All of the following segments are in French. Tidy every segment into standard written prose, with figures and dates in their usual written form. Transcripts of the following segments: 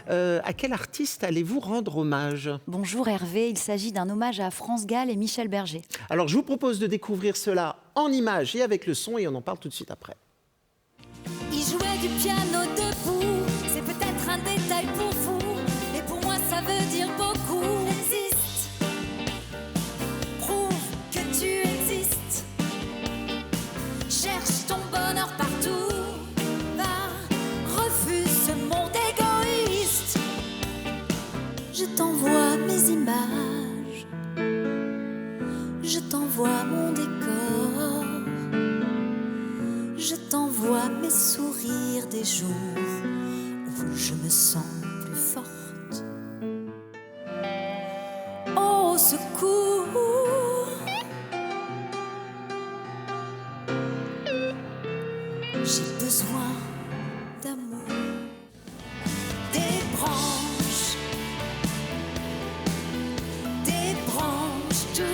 À quel artiste allez-vous rendre hommage? Bonjour Hervé, il s'agit d'un hommage à France Gall et Michel Berger. Alors, je vous propose de découvrir cela en images et avec le son, et on en parle tout de suite après. Il jouait du piano debout, c'est peut-être un détail pour vous, mais pour moi ça veut dire beaucoup. Existe, prouve que tu existes, cherche ton bonheur partout, va, refuse ce monde égoïste. Je t'envoie mes images, je t'envoie mon décor. Je t'envoie mes sourires des jours où je me sens plus forte. Au secours, j'ai besoin d'amour. Des branches tout. Des branches tout.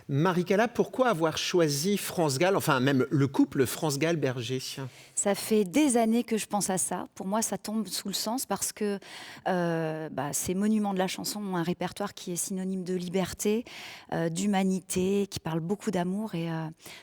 Marie-Cala, pourquoi avoir choisi France Gall, enfin même le couple France Gall-Berger? Ça fait des années que je pense à ça. Pour moi, ça tombe sous le sens parce que ces monuments de la chanson ont un répertoire qui est synonyme de liberté, d'humanité, qui parle beaucoup d'amour et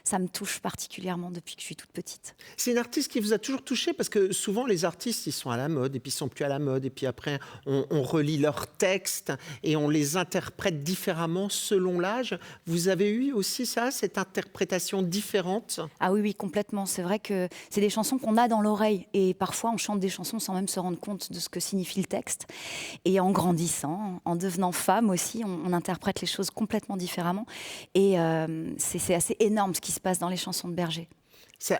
ça me touche particulièrement depuis que je suis toute petite. C'est une artiste qui vous a toujours touché parce que souvent les artistes, ils sont à la mode et puis ils sont plus à la mode et puis après on relit leurs textes et on les interprète différemment selon l'âge. Vous avez eu aussi ça, cette interprétation différente? Ah oui, oui, complètement. C'est vrai que c'est des chansons qu'on a dans l'oreille et parfois on chante des chansons sans même se rendre compte de ce que signifie le texte. Et en grandissant, en devenant femme aussi, on interprète les choses complètement différemment. Et c'est assez énorme ce qui se passe dans les chansons de Berger.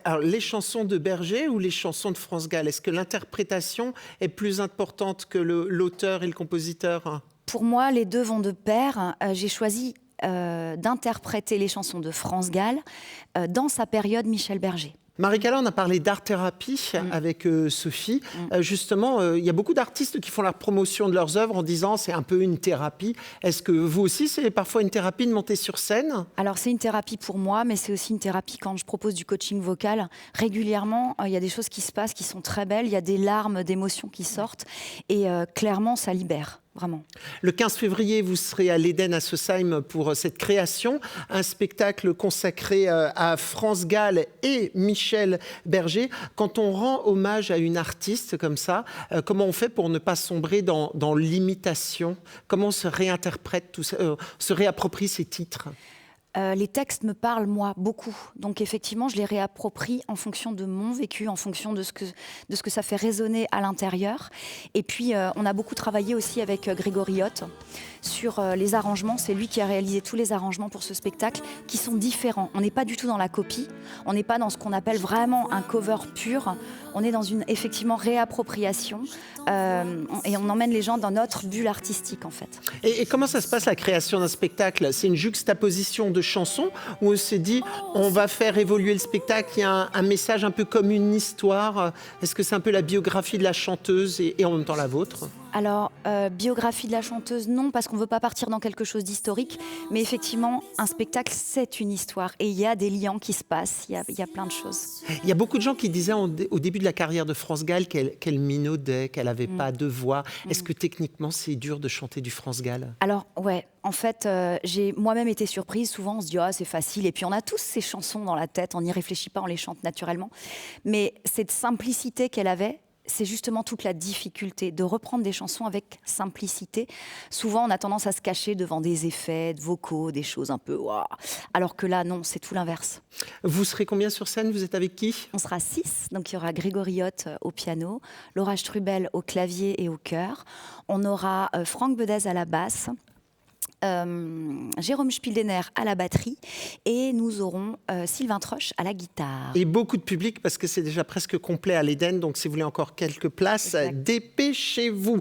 Alors, les chansons de Berger ou les chansons de France Gall? Est-ce que l'interprétation est plus importante que l'auteur et le compositeur? Pour moi, les deux vont de pair. J'ai choisi d'interpréter les chansons de France Gall dans sa période Michel Berger. Marie-Cala, on a parlé d'art-thérapie avec Sophie. Justement, il y a beaucoup d'artistes qui font la promotion de leurs œuvres en disant c'est un peu une thérapie. Est-ce que vous aussi, c'est parfois une thérapie de monter sur scène? Alors, c'est une thérapie pour moi, mais c'est aussi une thérapie quand je propose du coaching vocal. Régulièrement, il y a des choses qui se passent qui sont très belles. Il y a des larmes, d'émotions qui sortent. Et clairement, ça libère. Vraiment. Le 15 février, vous serez à l'Éden à Sausheim pour cette création, un spectacle consacré à France Gall et Michel Berger. Quand on rend hommage à une artiste comme ça, comment on fait pour ne pas sombrer dans l'imitation? Comment on se réinterprète, se réapproprie ces titres? Les textes me parlent, moi, beaucoup. Donc, effectivement, je les réapproprie en fonction de mon vécu, en fonction de ce que ça fait résonner à l'intérieur. Et puis, on a beaucoup travaillé aussi avec Grégory Hott sur les arrangements. C'est lui qui a réalisé tous les arrangements pour ce spectacle qui sont différents. On n'est pas du tout dans la copie. On n'est pas dans ce qu'on appelle vraiment un cover pur. On est dans une, effectivement, réappropriation. Et on emmène les gens dans notre bulle artistique, en fait. Et comment ça se passe, la création d'un spectacle? C'est une juxtaposition de chansons où on s'est dit on va faire évoluer le spectacle, il y a un message un peu comme une histoire? Est-ce que c'est un peu la biographie de la chanteuse et en même temps la vôtre? Alors, biographie de la chanteuse, non, parce qu'on ne veut pas partir dans quelque chose d'historique. Mais effectivement, un spectacle, c'est une histoire. Et il y a des liens qui se passent, il y a plein de choses. Il y a beaucoup de gens qui disaient au début de la carrière de France Gall qu'elle minaudait, qu'elle n'avait pas de voix. Est-ce que techniquement, c'est dur de chanter du France Gall? Alors, ouais, en fait, j'ai moi-même été surprise. Souvent, on se dit « Ah, c'est facile ». Et puis, on a tous ces chansons dans la tête, on n'y réfléchit pas, on les chante naturellement. Mais cette simplicité qu'elle avait, c'est justement toute la difficulté de reprendre des chansons avec simplicité. Souvent, on a tendance à se cacher devant des effets vocaux, des choses un peu waouh. Alors que là, non, c'est tout l'inverse. Vous serez combien sur scène? Vous êtes avec qui? On sera 6, donc il y aura Grégory Hott au piano, Laura Strubel au clavier et au chœur. On aura Franck Bedez à la basse, Jérôme Spildener à la batterie et nous aurons Sylvain Troche à la guitare. Et beaucoup de public parce que c'est déjà presque complet à l'Éden, donc si vous voulez encore quelques places, dépêchez-vous.